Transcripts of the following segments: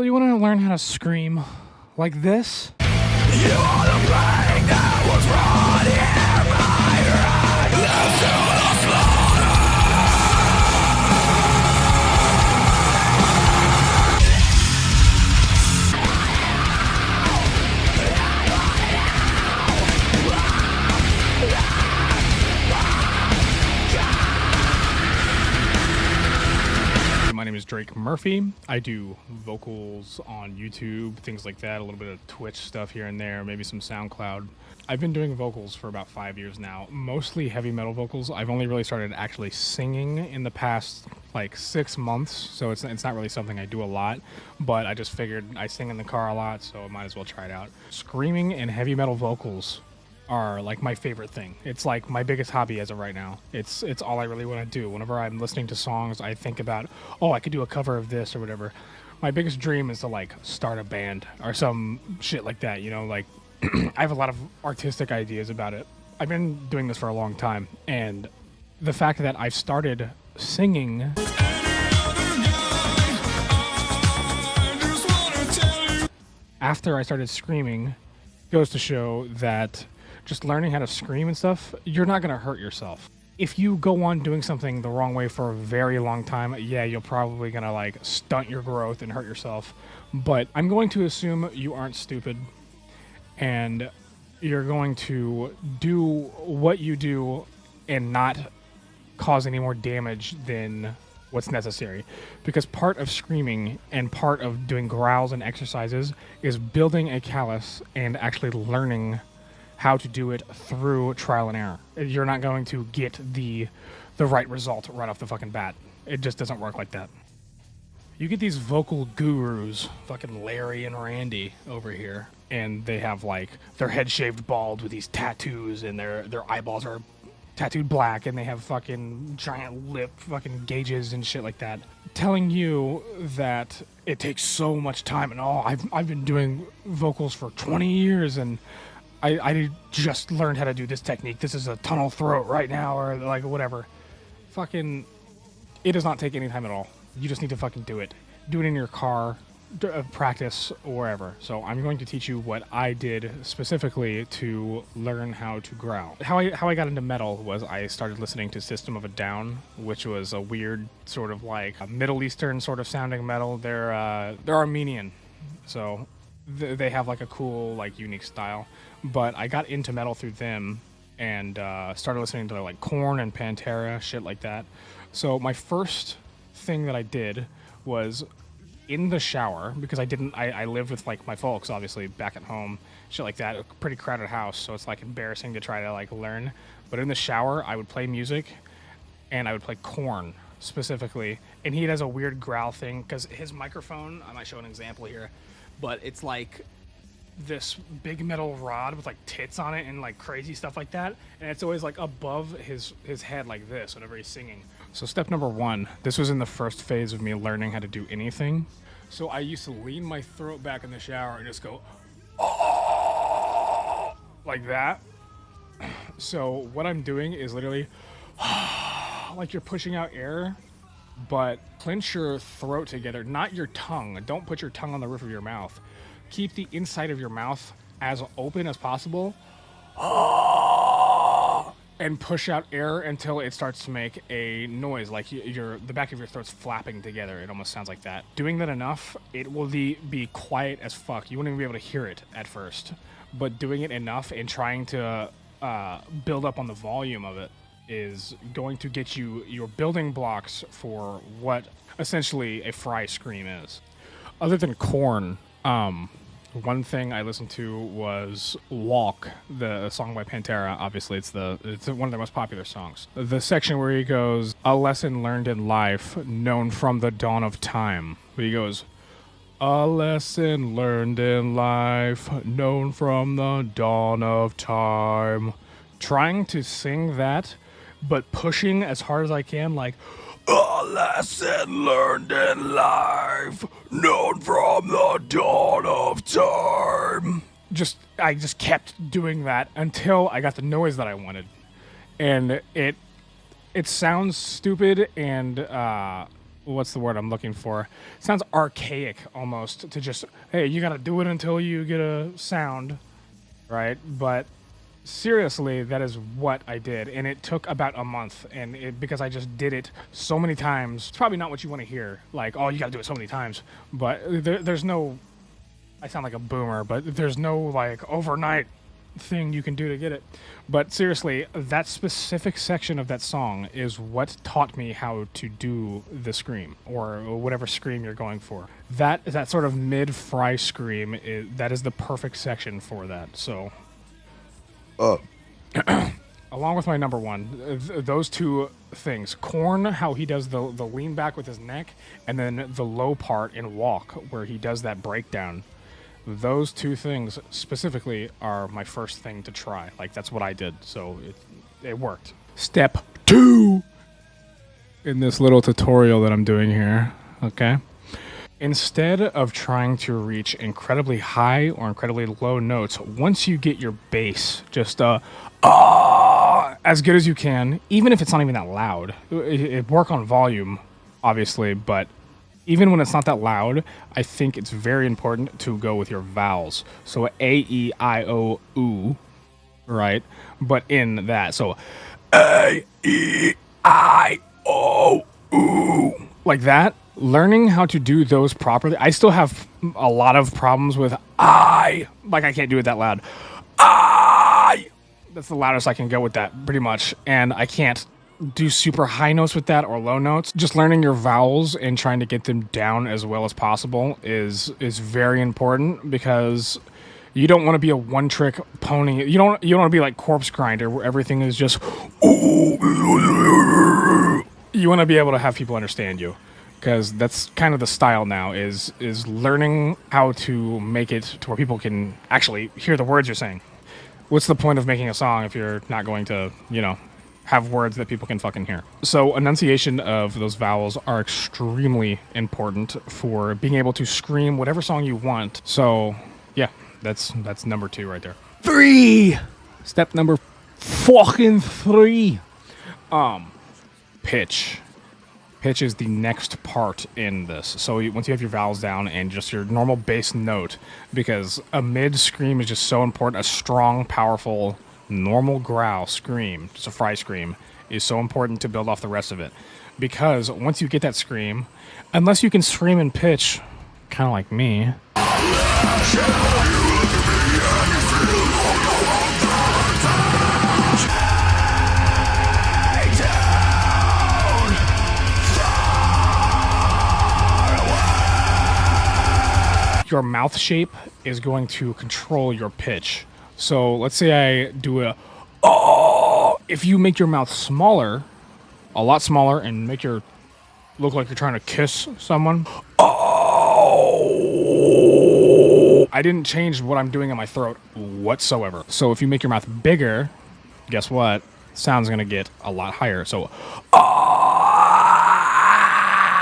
So you want to learn how to scream like this? My name is Drake Murphy. I do vocals on YouTube, things like that, a little bit of Twitch stuff here and there, maybe some SoundCloud. I've been doing vocals for about 5 years now, mostly heavy metal vocals. I've only really started actually singing in the past like 6 months, so it's not really something I do a lot, but I just figured I sing in the car a lot, so I might as well try it out. Screaming and heavy metal vocals are like my favorite thing. It's like my biggest hobby as of right now. It's all I really want to do. Whenever I'm listening to songs, I think about, oh, I could do a cover of this or whatever. My biggest dream is to like start a band or some shit like that, you know, like I have a lot of artistic ideas about it. I've been doing this for a long time, and the fact that I've started singing after I started screaming goes to show that just learning how to scream and stuff, you're not going to hurt yourself. If you go on doing something the wrong way for a very long time, yeah, you're probably going to like stunt your growth and hurt yourself. But I'm going to assume you aren't stupid and you're going to do what you do and not cause any more damage than what's necessary. Because part of screaming and part of doing growls and exercises is building a callus and actually learning how to do it through trial and error. You're not going to get the right result right off the fucking bat. It just doesn't work like that. You get these vocal gurus, fucking Larry and Randy over here, and they have like their head shaved bald with these tattoos, and their eyeballs are tattooed black, and they have fucking giant lip fucking gauges and shit like that, telling you that it takes so much time and I've been doing vocals for 20 years and I just learned how to do this technique. This is a tunnel throat right now, or like whatever. Fucking, it does not take any time at all. You just need to fucking do it. Do it in your car, practice, or wherever. So I'm going to teach you what I did specifically to learn how to growl. How I got into metal was I started listening to System of a Down, which was a weird sort of like a Middle Eastern sort of sounding metal. They're Armenian, so they have like a cool, like unique style. But I got into metal through them and started listening to like Korn and Pantera, shit like that. So my first thing that I did was in the shower, because I lived with like my folks, obviously, back at home, shit like that, a pretty crowded house, so it's like embarrassing to try to like learn. But in the shower, I would play music, and I would play Korn specifically, and he does a weird growl thing, because his microphone, I might show an example here, but it's like this big metal rod with like tits on it and like crazy stuff like that, and it's always like above his head like this whenever he's singing. So step number one, this was in the first phase of me learning how to do anything. So I used to lean my throat back in the shower and just go, oh, like that. So what I'm doing is literally like you're pushing out air, but clench your throat together, not your tongue. Don't put your tongue on the roof of your mouth. Keep the inside of your mouth as open as possible and push out air until it starts to make a noise, like the back of your throat's flapping together. It almost sounds like that. Doing that enough, it will be quiet as fuck. You won't even be able to hear it at first. But doing it enough and trying to build up on the volume of it is going to get you your building blocks for what essentially a fry scream is. Other than Korn, one thing I listened to was Walk, the song by Pantera. Obviously, it's one of their most popular songs. The section where he goes, a lesson learned in life, known from the dawn of time. But he goes, a lesson learned in life, known from the dawn of time. Trying to sing that, but pushing as hard as I can, like, a lesson learned in life, known from the dawn of time. I just kept doing that until I got the noise that I wanted. And it sounds stupid and what's the word I'm looking for? Sounds archaic almost to just, hey, you got to do it until you get a sound, right? But seriously, that is what I did, and it took about a month, and because I just did it so many times. It's probably not what you want to hear, like, oh, you got to do it so many times, but there's no, I sound like a boomer, but there's no like overnight thing you can do to get it. But seriously, that specific section of that song is what taught me how to do the scream or whatever scream you're going for. That sort of mid-fry scream that is the perfect section for that. So along with my number one, those two things. Korn, how he does the lean back with his neck, and then the low part in Walk, where he does that breakdown. Those two things specifically are my first thing to try. Like, that's what I did, so it worked. Step 2 in this little tutorial that I'm doing here, okay? Instead of trying to reach incredibly high or incredibly low notes, once you get your bass just as good as you can, even if it's not even that loud, work on volume, obviously, but even when it's not that loud, I think it's very important to go with your vowels. So A, E, I, O, U, right? But in that, so A, E, I, O, U, like that. Learning how to do those properly. I still have a lot of problems with I. Like, I can't do it that loud. I. That's the loudest I can go with that, pretty much. And I can't do super high notes with that or low notes. Just learning your vowels and trying to get them down as well as possible is very important, because you don't want to be a one-trick pony. You don't want to be like Corpse Grinder, where everything is just. You want to be able to have people understand you, because that's kind of the style now. Is learning how to make it to where people can actually hear the words you're saying. What's the point of making a song if you're not going to, have words that people can fucking hear? So enunciation of those vowels are extremely important for being able to scream whatever song you want. So yeah, that's number 2 right there. 3. Step number fucking 3. Pitch. Pitch is the next part in this. So once you have your vowels down and just your normal bass note, because a mid scream is just so important, a strong, powerful, normal growl scream, just a fry scream, is so important to build off the rest of it. Because once you get that scream, unless you can scream in pitch, kind of like me. Your mouth shape is going to control your pitch. So let's say I do a oh. If you make your mouth smaller, a lot smaller, and make your look like you're trying to kiss someone. Oh. I didn't change what I'm doing in my throat whatsoever. So if you make your mouth bigger, guess what? Sound's gonna get a lot higher. So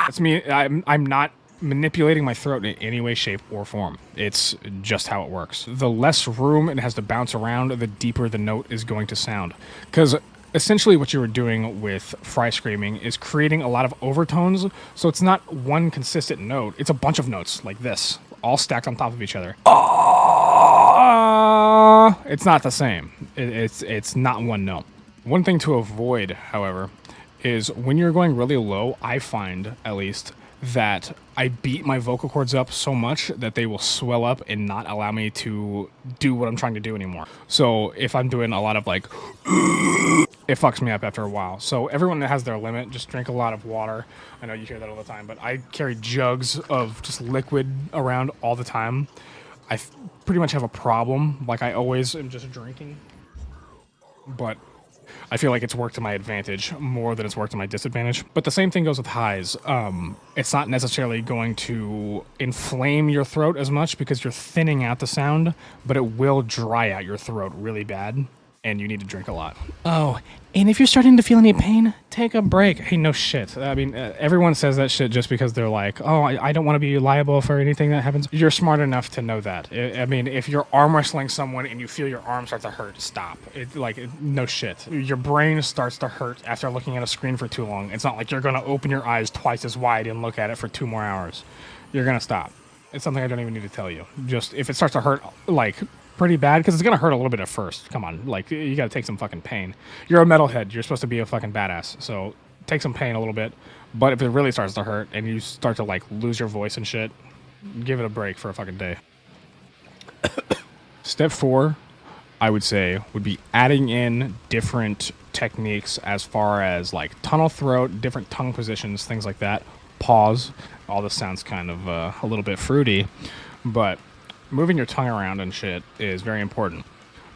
that's me. I'm not manipulating my throat in any way, shape, or form. It's just how it works. The less room it has to bounce around, the deeper the note is going to sound. Because essentially what you were doing with fry screaming is creating a lot of overtones, so it's not one consistent note. It's a bunch of notes like this, all stacked on top of each other. It's not the same. It's not one note. One thing to avoid, however, is when you're going really low, I find, at least, that I beat my vocal cords up so much that they will swell up and not allow me to do what I'm trying to do anymore. So if I'm doing a lot of like, it fucks me up after a while. So everyone that has their limit, just drink a lot of water. I know you hear that all the time, but I carry jugs of just liquid around all the time. I pretty much have a problem. Like, I always am just drinking, but I feel like it's worked to my advantage more than it's worked to my disadvantage. But the same thing goes with highs. It's not necessarily going to inflame your throat as much because you're thinning out the sound, but it will dry out your throat really bad. and you need to drink a lot. Oh, and if you're starting to feel any pain, take a break. Hey, no shit. I mean, everyone says that shit just because they're like, oh, I don't want to be liable for anything that happens. You're smart enough to know that. I mean, if you're arm wrestling someone and you feel your arm start to hurt, stop. No shit. Your brain starts to hurt after looking at a screen for too long. It's not like you're going to open your eyes twice as wide and look at it for 2 more hours. You're going to stop. It's something I don't even need to tell you. Just if it starts to hurt, like, pretty bad, because it's gonna hurt a little bit at first. Come on, like, you gotta take some fucking pain. You're a metalhead. You're supposed to be a fucking badass. So take some pain a little bit. But if it really starts to hurt and you start to like lose your voice and shit, give it a break for a fucking day. Step 4, I would say, would be adding in different techniques as far as like tunnel throat, different tongue positions, things like that. Pause. All this sounds kind of a little bit fruity, but moving your tongue around and shit is very important.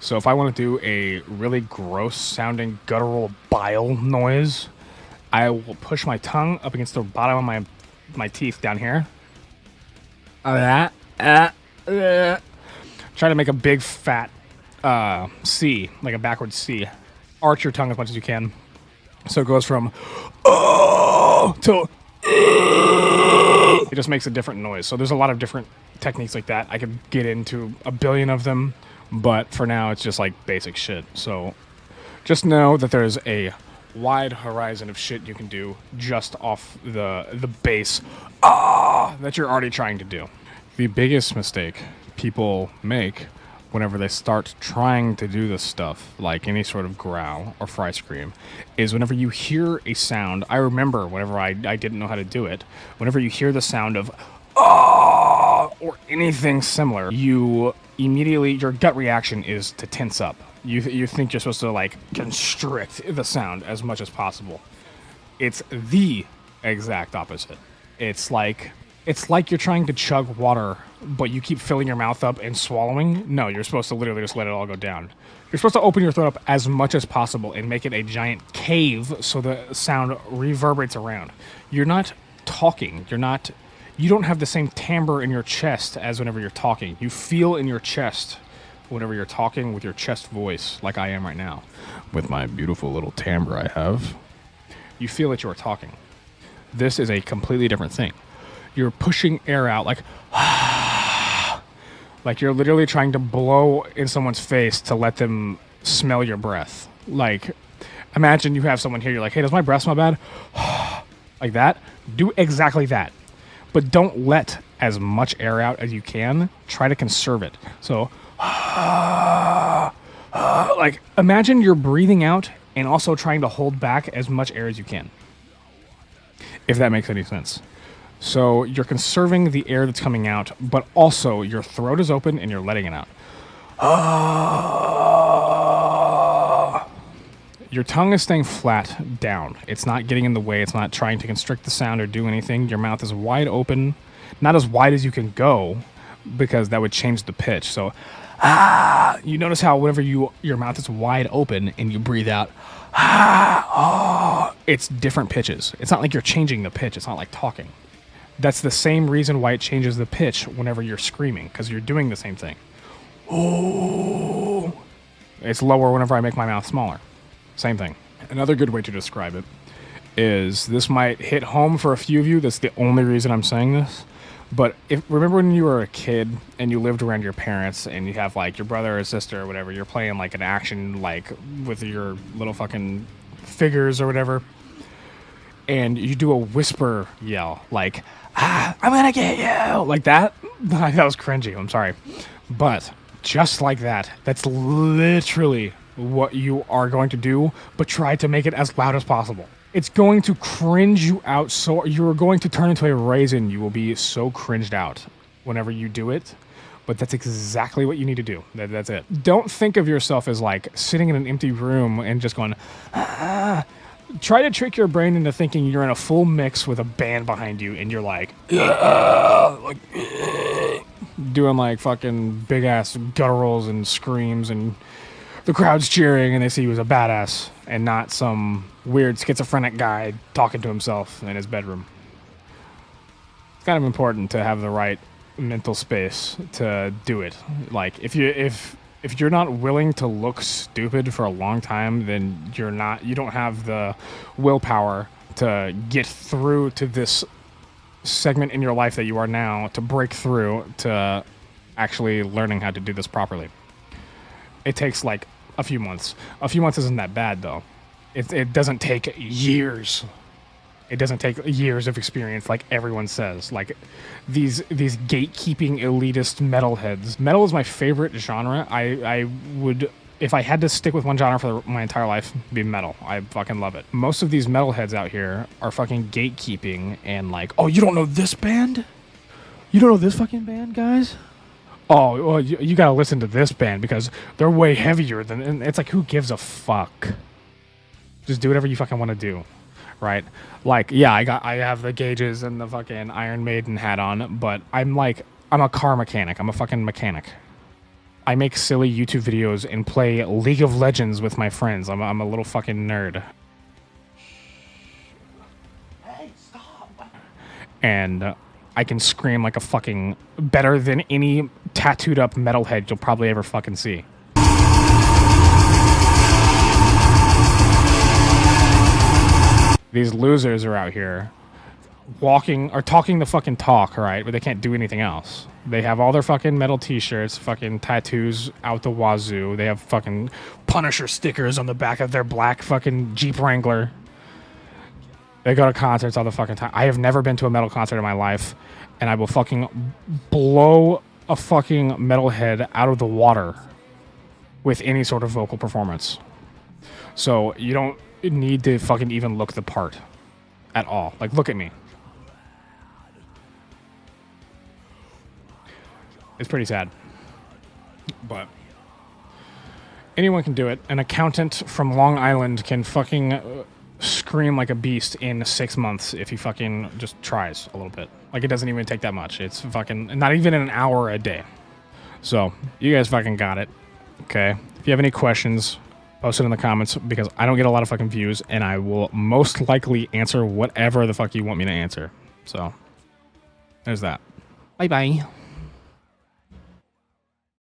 So if I want to do a really gross sounding guttural bile noise, I will push my tongue up against the bottom of my teeth down here. Try to make a big fat C, like a backwards C. Arch your tongue as much as you can. So it goes from to it just makes a different noise. So there's a lot of different techniques like that. I could get into a billion of them, but for now it's just like basic shit. So just know that there's a wide horizon of shit you can do just off the base that you're already trying to do. The biggest mistake people make whenever they start trying to do this stuff, like any sort of growl or fry scream, is whenever you hear a sound. I remember whenever I didn't know how to do it, whenever you hear the sound of or anything similar, you immediately, your gut reaction is to tense up. You think you're supposed to like constrict the sound as much as possible. It's the exact opposite. It's like you're trying to chug water, but you keep filling your mouth up and swallowing. No, you're supposed to literally just let it all go down. You're supposed to open your throat up as much as possible and make it a giant cave so the sound reverberates around. You're not talking. You don't have the same timbre in your chest as whenever you're talking. You feel in your chest whenever you're talking with your chest voice, like I am right now. With my beautiful little timbre I have. You feel that you are talking. This is a completely different thing. You're pushing air out like like you're literally trying to blow in someone's face to let them smell your breath. Like, imagine you have someone here, you're like, hey, does my breath smell bad? Like that. Do exactly that. But don't let as much air out as you can. Try to conserve it. So, like, imagine you're breathing out and also trying to hold back as much air as you can. If that makes any sense. So you're conserving the air that's coming out, but also your throat is open and you're letting it out. Your tongue is staying flat down. It's not getting in the way. It's not trying to constrict the sound or do anything. Your mouth is wide open, not as wide as you can go, because that would change the pitch. So, you notice how whenever your mouth is wide open and you breathe out, it's different pitches. It's not like you're changing the pitch. It's not like talking. That's the same reason why it changes the pitch whenever you're screaming, because you're doing the same thing. Oh, it's lower whenever I make my mouth smaller. Same thing. Another good way to describe it is, this might hit home for a few of you. That's the only reason I'm saying this. But remember when you were a kid and you lived around your parents and you have like your brother or sister or whatever, you're playing like an action like with your little fucking figures or whatever, and you do a whisper yell like, I'm gonna get you, like that. That was cringy, I'm sorry. But just like that, that's literally what you are going to do, but try to make it as loud as possible. It's going to cringe you out, so you're going to turn into a raisin. You will be so cringed out whenever you do it, but that's exactly what you need to do. That's it. Don't think of yourself as like sitting in an empty room and just going, Try to trick your brain into thinking you're in a full mix with a band behind you and you're like doing like fucking big ass gutturals and screams and the crowd's cheering and they see you as a badass and not some weird schizophrenic guy talking to himself in his bedroom. It's kind of important to have the right mental space to do it. Like if If you're not willing to look stupid for a long time, then you don't have the willpower to get through to this segment in your life that you are now, to break through to actually learning how to do this properly. It takes like a few months. A few months isn't that bad though. It doesn't take years. It doesn't take years of experience like everyone says. Like these gatekeeping elitist metalheads. Metal is my favorite genre. I would, if I had to stick with one genre for my entire life, it'd be metal. I fucking love it. Most of these metalheads out here are fucking gatekeeping and like, oh, you don't know this band? You don't know this fucking band, guys? Oh, well, you gotta listen to this band because they're way heavier than. And it's like, who gives a fuck? Just do whatever you fucking want to do. Right? Like, yeah, I have the gauges and the fucking Iron Maiden hat on, but I'm a car mechanic. I'm a fucking mechanic. I make silly YouTube videos and play League of Legends with my friends. I'm a little fucking nerd. Hey, stop! And I can scream like a fucking better than any tattooed up metalhead you'll probably ever fucking see. These losers are out here talking the fucking talk, right? But they can't do anything else. They have all their fucking metal t-shirts, fucking tattoos out the wazoo. They have fucking Punisher stickers on the back of their black fucking Jeep Wrangler. They go to concerts all the fucking time. I have never been to a metal concert in my life, and I will fucking blow a fucking metalhead out of the water with any sort of vocal performance. So you don't need to fucking even look the part at all. Like, look at me. It's pretty sad. But anyone can do it. An accountant from Long Island can fucking scream like a beast in 6 months if he fucking just tries a little bit. Like, it doesn't even take that much. It's fucking not even an hour a day. So you guys fucking got it. Okay. If you have any questions, post it in the comments because I don't get a lot of fucking views and I will most likely answer whatever the fuck you want me to answer. So there's that. Bye bye.